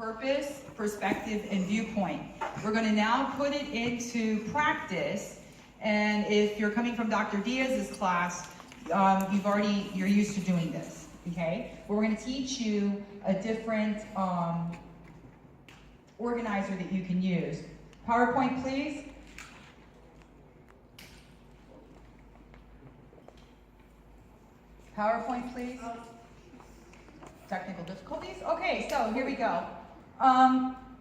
purpose, perspective, and viewpoint. We're going to now put it into practice, and if you're coming from Dr. Diaz's class, you're used to doing this, okay? But we're going to teach you a different organizer that you can use. PowerPoint, please. PowerPoint, please. Technical difficulties. Okay, so here we go.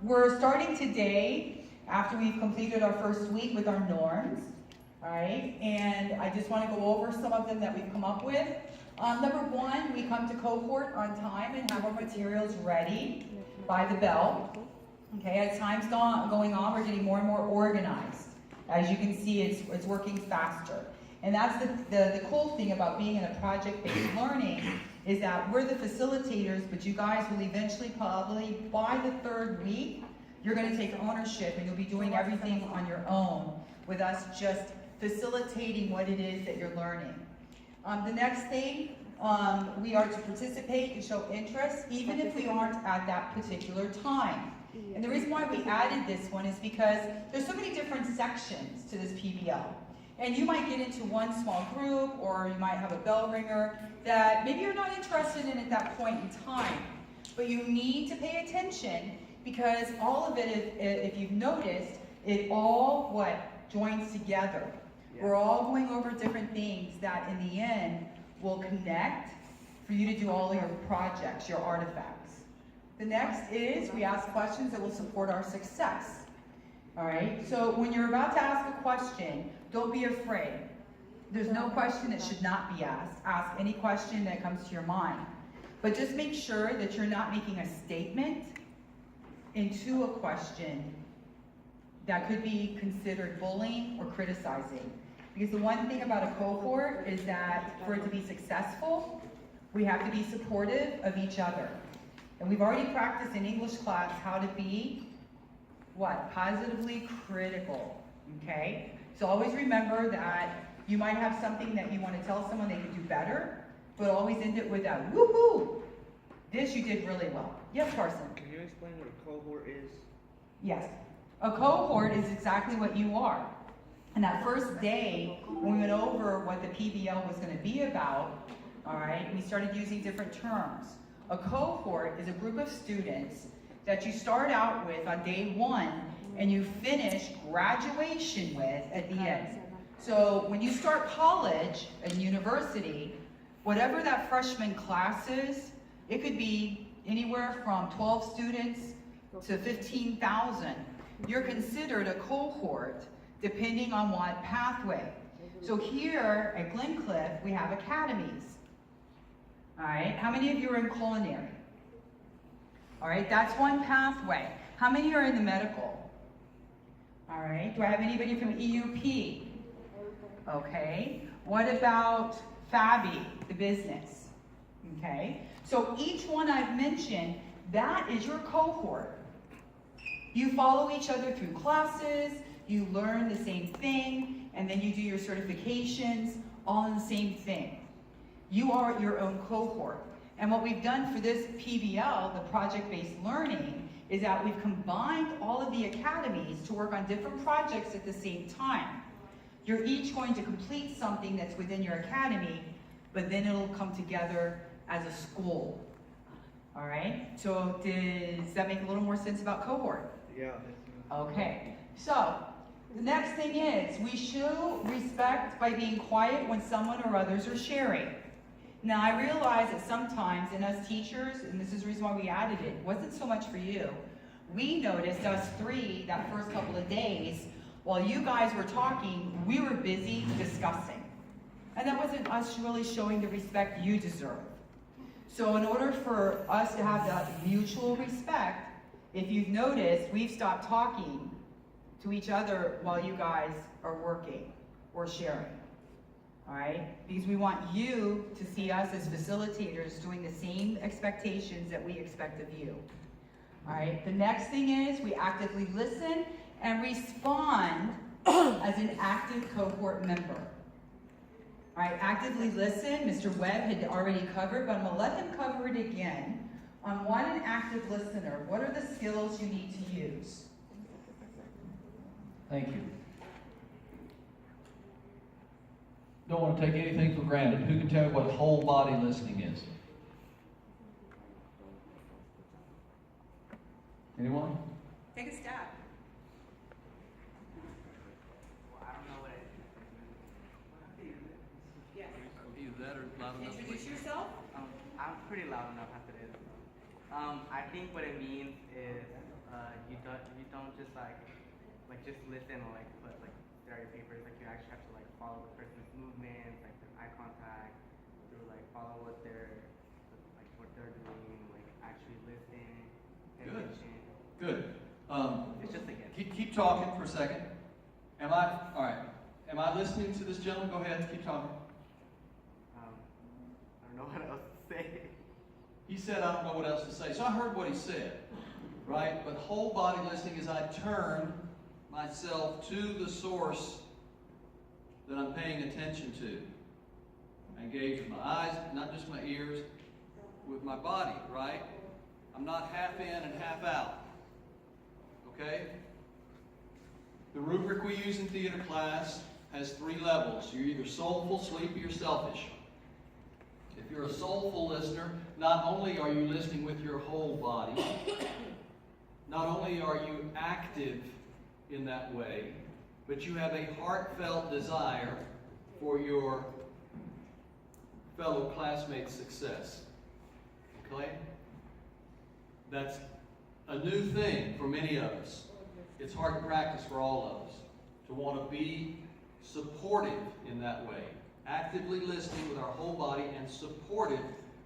We're starting today after we've completed our first week with our norms, all right? And I just want to go over some of them that we've come up with. Number one, we come to cohort on time and have our materials ready by the bell. Okay, as time's going on, we're getting more and more organized. As you can see, it's working faster. And that's the cool thing about being in a project-based learning is that we're the facilitators, but you guys will eventually, probably by the third week, you're going to take ownership and you'll be doing everything on your own with us just facilitating what it is that you're learning. The next thing, we are to participate and show interest even if we aren't at that particular time. And the reason why we added this one is because there's so many different sections to this PBL. And you might get into one small group, or you might have a bell ringer that maybe you're not interested in at that point in time. But you need to pay attention because all of it, if you've noticed, it all joins together. Yeah. We're all going over different things that in the end will connect for you to do all your projects, your artifacts. The next is we ask questions that will support our success. All right, so when you're about to ask a question, don't be afraid. There's no question that should not be asked. Ask any question that comes to your mind. But just make sure that you're not making a statement into a question that could be considered bullying or criticizing. Because the one thing about a cohort is that for it to be successful, we have to be supportive of each other. And we've already practiced in English class how to be positively critical, okay? So always remember that you might have something that you want to tell someone they could do better, but always end it with a woohoo! This you did really well. Yes, Carson? Can you explain what a cohort is? Yes. A cohort is exactly what you are. And that first day, when we went over what the PBL was going to be about, all right, we started using different terms. A cohort is a group of students that you start out with on day one and you finish graduation with at the end. So when you start college and university, whatever that freshman class is, it could be anywhere from 12 students to 15,000. You're considered a cohort depending on what pathway. So here at Glencliff, we have academies. All right, how many of you are in culinary? All right, that's one pathway. How many are in the medical? All right, do I have anybody from EUP? Okay, what about FABI, the business? Okay, so each one I've mentioned, that is your cohort. You follow each other through classes, you learn the same thing, and then you do your certifications, all in the same thing. You are your own cohort. And what we've done for this PBL, the project-based learning, is that we've combined all of the academies to work on different projects at the same time. You're each going to complete something that's within your academy, but then it'll come together as a school. All right? So does that make a little more sense about cohort? Yeah. Okay. So the next thing is we show respect by being quiet when someone or others are sharing. Now, I realize that sometimes in us teachers, and this is the reason why we added it, wasn't so much for you. We noticed us three, that first couple of days, while you guys were talking, we were busy discussing. And that wasn't us really showing the respect you deserve. So in order for us to have that mutual respect, if you've noticed, we've stopped talking to each other while you guys are working or sharing. All right, because we want you to see us as facilitators doing the same expectations that we expect of you. All right, the next thing is we actively listen and respond as an active cohort member. All right, actively listen, Mr. Webb had already covered, but I'm gonna let him cover it again. On what an active listener, what are the skills you need to use? Thank you. Don't want to take anything for granted. Who can tell me what whole body listening is? Anyone? Take a stab. Well, I don't know what it Yes. Either that or loud enough. Introduce yourself. I'm pretty loud enough after this. I think what it means is you don't just like just listen or like put like stare at your papers. Like you actually have to like follow the person's movements, like their eye contact, through like follow what they're doing, like actually listen, pay Good. attention. Good. It's just a gift. Keep talking for a second. All right. Am I listening to this gentleman? Go ahead, keep talking. I don't know what else to say. He said, I don't know what else to say. So I heard what he said, right? But whole body listening is I turn myself to the source that I'm paying attention to. I engage with my eyes, not just my ears, with my body, right? I'm not half in and half out. Okay? The rubric we use in theater class has 3 levels. You're either soulful, sleepy, or selfish. If you're a soulful listener, not only are you listening with your whole body, not only are you active in that way, but you have a heartfelt desire for your fellow classmates' success. Okay? That's a new thing for many of us. It's hard to practice for all of us, to want to be supportive in that way. Actively listening with our whole body and supportive,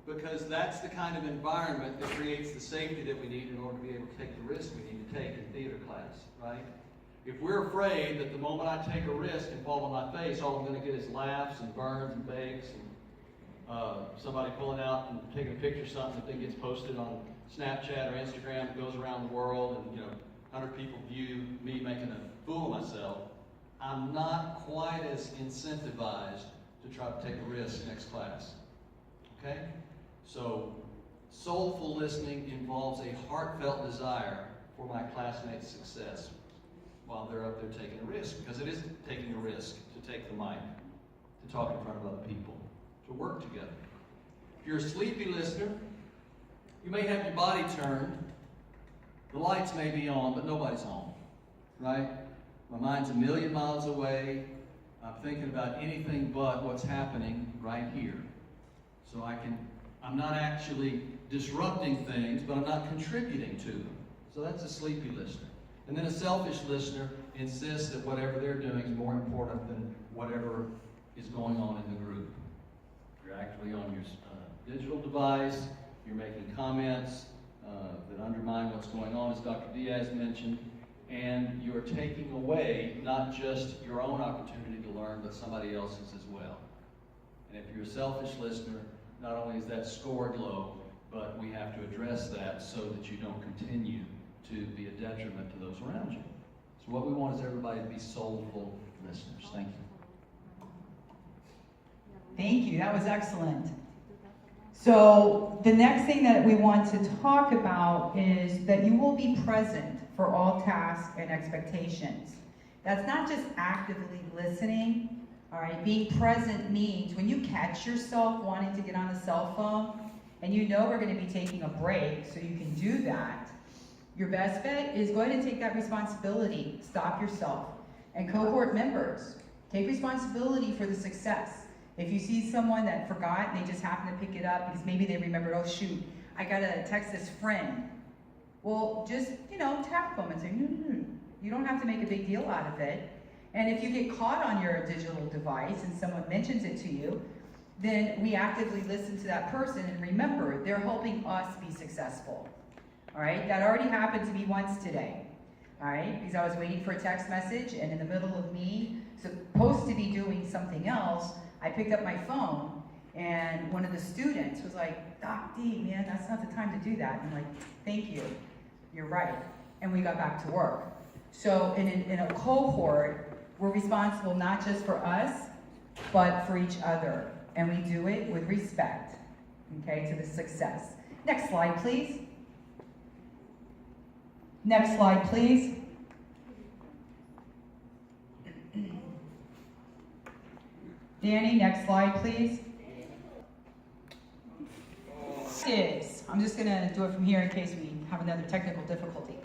because that's the kind of environment that creates the safety that we need in order to be able to take the risk we need to take in theater class, right? If we're afraid that the moment I take a risk and fall on my face, all I'm going to get is laughs and burns and bakes and somebody pulling out and taking a picture of something that then gets posted on Snapchat or Instagram that goes around the world, and 100 people view me making a fool of myself, I'm not quite as incentivized to try to take a risk next class. Okay? So, soulful listening involves a heartfelt desire for my classmates' success while they're up there taking a risk, because it is taking a risk to take the mic, to talk in front of other people, to work together. If you're a sleepy listener, you may have your body turned, the lights may be on, but nobody's home, right? My mind's a million miles away. I'm thinking about anything but what's happening right here. So I'm not actually disrupting things, but I'm not contributing to them. So that's a sleepy listener. And then a selfish listener insists that whatever they're doing is more important than whatever is going on in the group. You're actually on your digital device, you're making comments that undermine what's going on, as Dr. Diaz mentioned, and you're taking away not just your own opportunity to learn, but somebody else's as well. And if you're a selfish listener, not only is that scored low, but we have to address that so that you don't continue to be a detriment to those around you. So what we want is everybody to be soulful listeners. Thank you. Thank you. That was excellent. So the next thing that we want to talk about is that you will be present for all tasks and expectations. That's not just actively listening, all right? Being present means when you catch yourself wanting to get on the cell phone and you know we're going to be taking a break so you can do that, your best bet is go ahead and take that responsibility. Stop yourself. And cohort members, take responsibility for the success. If you see someone that forgot and they just happen to pick it up because maybe they remembered, oh shoot, I gotta text this friend. Well, just, tap them and say, no. You don't have to make a big deal out of it. And if you get caught on your digital device and someone mentions it to you, then we actively listen to that person and remember, they're helping us be successful. All right, that already happened to me once today. All right, because I was waiting for a text message and in the middle of me supposed to be doing something else, I picked up my phone and one of the students was like, Doc D, man, that's not the time to do that. And I'm like, thank you, you're right. And we got back to work. So in a cohort, we're responsible not just for us, but for each other. And we do it with respect, okay, to the success. Next slide, please. Next slide, please. Danny, next slide, please. I'm just going to do it from here in case we have another technical difficulty.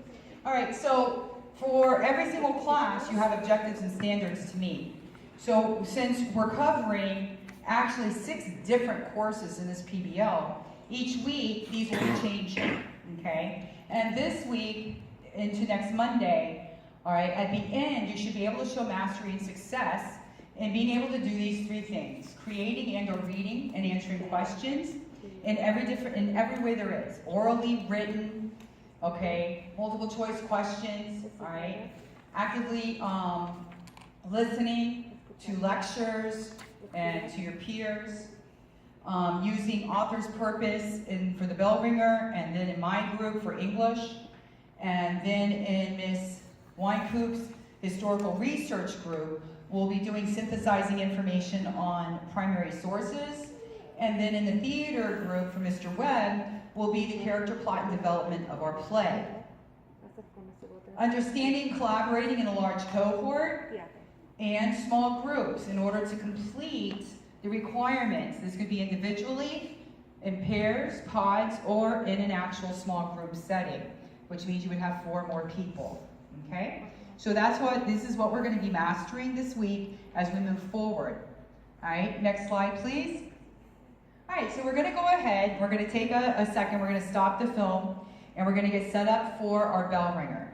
All right, so for every single class, you have objectives and standards to meet. So since we're covering actually 6 different courses in this PBL, each week these will be changing, okay? And this week into next Monday, all right, at the end, you should be able to show mastery and success in being able to do these 3 things: creating and or reading and answering questions in every way there is. Orally, written, okay, multiple choice questions, all right? Actively listening to lectures and to your peers, using author's purpose for the bell ringer, and then in my group for English, and then in Miss Weinkoop's historical research group, we'll be doing synthesizing information on primary sources. And then in the theater group for Mr. Webb will be the character plot and development of our play. Understanding, collaborating in a large cohort and small groups in order to complete the requirements. This could be individually, in pairs, pods, or in an actual small group setting, which means you would have 4 more people, okay? So this is what we're gonna be mastering this week as we move forward. All right, next slide, please. All right, so we're gonna go ahead, we're gonna take a second, we're gonna stop the film, and we're gonna get set up for our bell ringer.